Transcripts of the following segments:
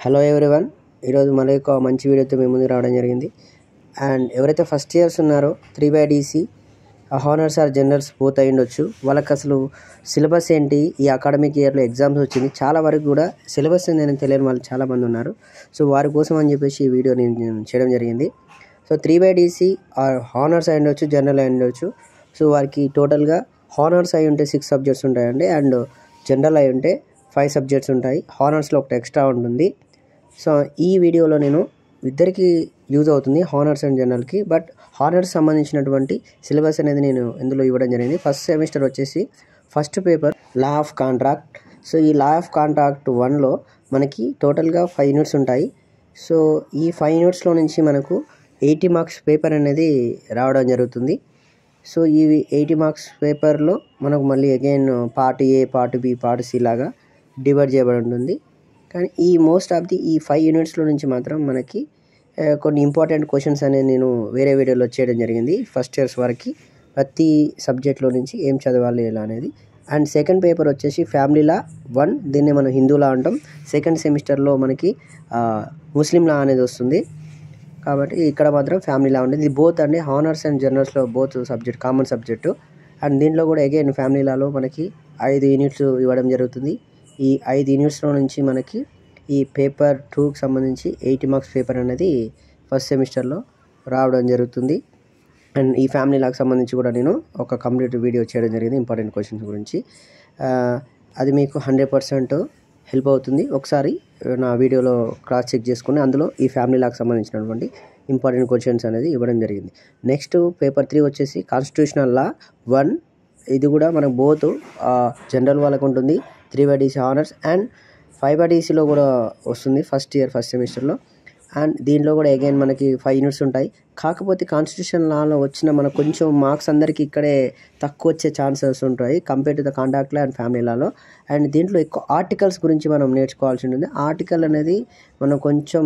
Hello everyone, ఈరోజు మళ్ళీ ఒక మంచి వీడియోతో మీ ముందుకు రావడం జరిగింది. అండ్ ఎవరైతే ఫస్ట్ ఇయర్స్ ఉన్నారో 3/DC honours are generals both అయి ఉండొచ్చు, వాళ్ళకి అసలు సిలబస్ ఏంటి, ఈ అకాడమిక్ ఇయర్లో ఎగ్జామ్స్ వచ్చింది, చాలా వరకు కూడా సిలబస్ నేను తెలియని వాళ్ళు చాలామంది ఉన్నారు. సో వారి కోసం అని చెప్పేసి ఈ వీడియో నేను చేయడం జరిగింది. సో 3/DC ఆర్ హానర్స్ అయి ఉండొచ్చు, జనరల్ అయి ఉండొచ్చు. సో వారికి టోటల్గా హానర్స్ అయి ఉంటే 6 సబ్జెక్ట్స్ ఉంటాయండి, అండ్ జనరల్ అయి ఉంటే 5 సబ్జెక్ట్స్ ఉంటాయి. హానర్స్లో ఒకటి ఎక్స్ట్రా ఉంటుంది. సో ఈ వీడియోలో నేను ఇద్దరికి యూజ్ అవుతుంది, హానర్స్ అండ్ జనరల్కి. బట్ హానర్స్ సంబంధించినటువంటి సిలబస్ అనేది నేను ఇందులో ఇవ్వడం జరిగింది. ఫస్ట్ సెమిస్టర్ వచ్చేసి first paper law of contract. So ఈ లా ఆఫ్ కాంట్రాక్ట్ 1లో మనకి టోటల్గా 5 యూనిట్స్ ఉంటాయి. సో ఈ 5 యూనిట్స్లో నుంచి మనకు 80 మార్క్స్ పేపర్ అనేది రావడం జరుగుతుంది. సో ఈ 80 మార్క్స్ పేపర్లో మనకు మళ్ళీ again part A, part B, part C లాగా డివైడ్ చేయబడి ఉంటుంది. కానీ ఈ మోస్ట్ ఆఫ్ ది ఈ 5 యూనిట్స్లో నుంచి మాత్రం మనకి కొన్ని ఇంపార్టెంట్ క్వశ్చన్స్ అనేది నేను వేరే వీడియోలో చేయడం జరిగింది. ఫస్ట్ ఇయర్స్ వరకు ప్రతి సబ్జెక్ట్లో నుంచి ఏం చదవాలి ఎలా అనేది. అండ్ సెకండ్ పేపర్ వచ్చేసి ఫ్యామిలీ లా 1, దీన్ని మనం హిందూ లా అంటాం. సెకండ్ సెమిస్టర్లో మనకి ముస్లిం లా అనేది వస్తుంది, కాబట్టి ఇక్కడ మాత్రం ఫ్యామిలీ లా ఉంటుంది. ఇది బోత్ అండి, హానర్స్ అండ్ జనరల్స్లో both subject common subject. And దీంట్లో కూడా అగైన్ ఫ్యామిలీ లాలో మనకి 5 యూనిట్స్ ఇవ్వడం జరుగుతుంది. ఈ 5 యూనిట్స్లో నుంచి మనకి ఈ పేపర్ 2కి సంబంధించి 80 మార్క్స్ పేపర్ అనేది ఫస్ట్ సెమిస్టర్లో రావడం జరుగుతుంది. అండ్ ఈ ఫ్యామిలీ లాకి సంబంధించి కూడా నేను ఒక కంప్లీట్ వీడియో చేయడం జరిగింది ఇంపార్టెంట్ క్వశ్చన్స్ గురించి. అది మీకు 100% హెల్ప్ అవుతుంది. ఒకసారి నా వీడియోలో క్రాస్ చెక్ చేసుకుని అందులో ఈ ఫ్యామిలీ లాకి సంబంధించినటువంటి ఇంపార్టెంట్ క్వశ్చన్స్ అనేది ఇవ్వడం జరిగింది. నెక్స్ట్ పేపర్ 3 వచ్చేసి కాన్స్టిట్యూషనల్ లా 1. ఇది కూడా మనకు బోత్ జనరల్ వాళ్ళకు ఉంటుంది, 3/DC హానర్స్ అండ్ 5/DCలో కూడా వస్తుంది ఫస్ట్ ఇయర్ ఫస్ట్ సెమిస్టర్లో. అండ్ దీంట్లో కూడా అగైన్ మనకి 5 యూనిట్స్ ఉంటాయి. కాకపోతే కాన్స్టిట్యూషన్ లాలో వచ్చిన మనకు కొంచెం మార్క్స్ అందరికీ ఇక్కడే తక్కువ వచ్చే ఛాన్సెస్ ఉంటాయి compare to the contract law and family Lalo. And దీంట్లో ఎక్కువ ఆర్టికల్స్ గురించి మనం నేర్చుకోవాల్సి ఉంటుంది. ఆర్టికల్ అనేది మనం కొంచెం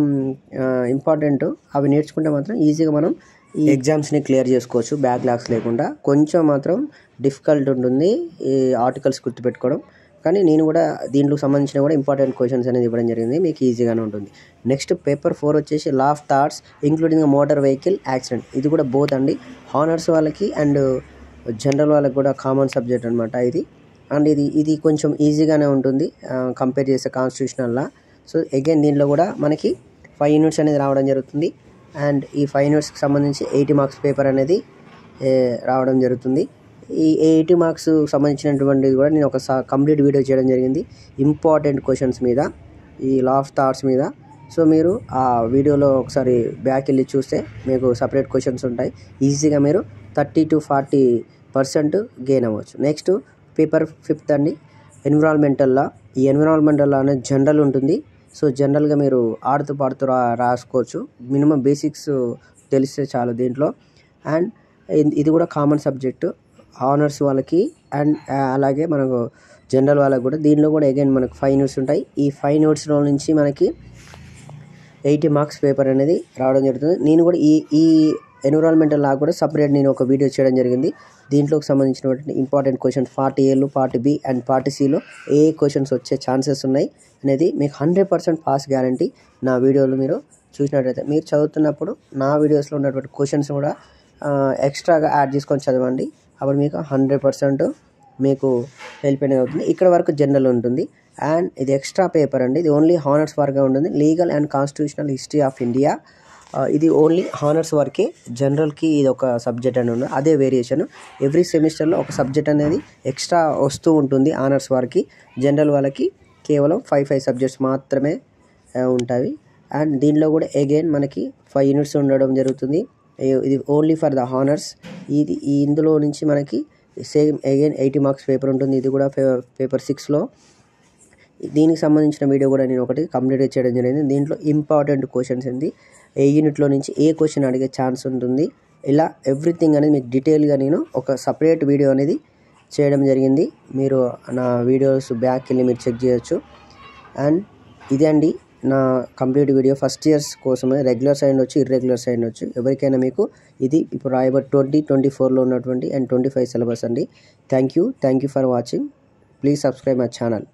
ఇంపార్టెంట్, అవి నేర్చుకుంటే మాత్రం ఈజీగా మనం ఈ ఎగ్జామ్స్ని క్లియర్ చేసుకోవచ్చు బ్యాక్లాగ్స్ లేకుండా. కొంచెం మాత్రం డిఫికల్ట్ ఉంటుంది ఈ ఆర్టికల్స్ గుర్తుపెట్టుకోవడం, కానీ నేను కూడా దీంట్లో సంబంధించిన కూడా ఇంపార్టెంట్ క్వశ్చన్స్ అనేది ఇవ్వడం జరిగింది, మీకు ఈజీగానే ఉంటుంది. నెక్స్ట్ పేపర్ 4 వచ్చేసి law of thoughts including motor vehicle accident. ఇది కూడా బోత్ అండి, హానర్స్ వాళ్ళకి అండ్ జనరల్ వాళ్ళకి కూడా కామన్ సబ్జెక్ట్ అనమాట ఇది. అండ్ ఇది కొంచెం ఈజీగానే ఉంటుంది కంపేర్ చేసే కాన్స్టిట్యూషనల్ లా. సో అగైన్ దీంట్లో కూడా మనకి 5 యూనిట్స్ అనేది రావడం జరుగుతుంది. అండ్ ఈ 5 యూనిట్స్కి సంబంధించి 80 మార్క్స్ పేపర్ అనేది రావడం జరుగుతుంది. ఈ 80 మార్క్స్ సంబంధించినటువంటిది కూడా నేను ఒక కంప్లీట్ వీడియో చేయడం జరిగింది ఇంపార్టెంట్ క్వశ్చన్స్ మీద, ఈ లా ఆఫ్ థాట్స్ మీద. సో మీరు ఆ వీడియోలో ఒకసారి బ్యాక్ వెళ్ళి చూస్తే మీకు సపరేట్ క్వశ్చన్స్ ఉంటాయి, ఈజీగా మీరు 30 to 40% గెయిన్ అవ్వచ్చు. నెక్స్ట్ పేపర్ 5 అండి, ఎన్విరాన్మెంటల్ లా. ఈ ఎన్విరాన్మెంటల్ లా అనేది జనరల్ ఉంటుంది. సో జనరల్గా మీరు ఆడుతూ పాడుతూ రాసుకోవచ్చు, మినిమం బేసిక్స్ తెలిస్తే చాలు దీంట్లో. అండ్ ఇది కూడా కామన్ సబ్జెక్టు హానర్స్ వాళ్ళకి అండ్ అలాగే మనకు జనరల్ వాళ్ళకి కూడా. దీనిలో కూడా అగైన్ మనకు 5 యూనిట్స్ ఉంటాయి. ఈ 5 యూనిట్స్లో నుంచి మనకి 80 మార్క్స్ పేపర్ అనేది రావడం జరుగుతుంది. నేను కూడా ఈ ఎన్విరాన్మెంటల్ లా కూడా సపరేట్ నేను ఒక వీడియో చేయడం జరిగింది. దీంట్లోకి సంబంధించినటువంటి ఇంపార్టెంట్ క్వశ్చన్స్ పార్ట్ ఏలో, పార్ట్ బి అండ్ పార్ట్ సిలో ఏ క్వశ్చన్స్ వచ్చే ఛాన్సెస్ ఉన్నాయి అనేది మీకు 100% పాస్ గ్యారంటీ. నా వీడియోలో మీరు చూసినట్లయితే మీరు చదువుతున్నప్పుడు నా వీడియోస్లో ఉన్నటువంటి క్వశ్చన్స్ కూడా ఎక్స్ట్రాగా యాడ్ చేసుకొని చదవండి, అప్పుడు మీకు 100% మీకు హెల్ప్ అనేది అవుతుంది. ఇక్కడ వరకు జనరల్ ఉంటుంది. అండ్ ఇది ఎక్స్ట్రా పేపర్ అండి, ఇది ఓన్లీ హానర్స్ వరకే ఉంటుంది. Legal and constitutional history of India, ఇది ఓన్లీ హానర్స్ వరకే. జనరల్కి ఇది ఒక సబ్జెక్ట్ అని ఉంది, అదే వేరియేషన్. ఎవ్రీ సెమిస్టర్లో ఒక సబ్జెక్ట్ అనేది ఎక్స్ట్రా వస్తూ ఉంటుంది హానర్స్ వారికి. జనరల్ వాళ్ళకి కేవలం 5 సబ్జెక్ట్స్ మాత్రమే ఉంటాయి. అండ్ దీనిలో కూడా అగైన్ మనకి 5 యూనిట్స్ ఉండడం జరుగుతుంది. ఇది ఓన్లీ ఫర్ ద హానర్స్. ఇందులో నుంచి మనకి సేమ్ అగైన్ 80 మార్క్స్ పేపర్ ఉంటుంది. ఇది కూడా పేపర్ 6లో. దీనికి సంబంధించిన వీడియో కూడా నేను ఒకటి కంప్లీట్ చేయడం జరిగింది. దీంట్లో ఇంపార్టెంట్ క్వశ్చన్స్ ఏంది, ఏ యూనిట్లో నుంచి ఏ క్వశ్చన్ అడిగే ఛాన్స్ ఉంటుంది, ఇలా ఎవ్రీథింగ్ అనేది మీకు డీటెయిల్గా నేను ఒక సపరేట్ వీడియో అనేది చేయడం జరిగింది. మీరు నా వీడియోస్ బ్యాక్ వెళ్ళి మీరు చెక్ చేయొచ్చు. అండ్ ఇదే అండి నా కంప్లీట్ వీడియో ఫస్ట్ ఇయర్స్ కోసమే, రెగ్యులర్ సైడ్ ఉండొచ్చు, ఇర్రెగ్యులర్ సైడ్ ఉండొచ్చు, ఎవరికైనా మీకు ఇది ఇప్పుడు రాయబడి 2024లో ఉన్నటువంటి అండ్ 25 సిలబస్ అండి. Thank you for watching. Please subscribe my channel.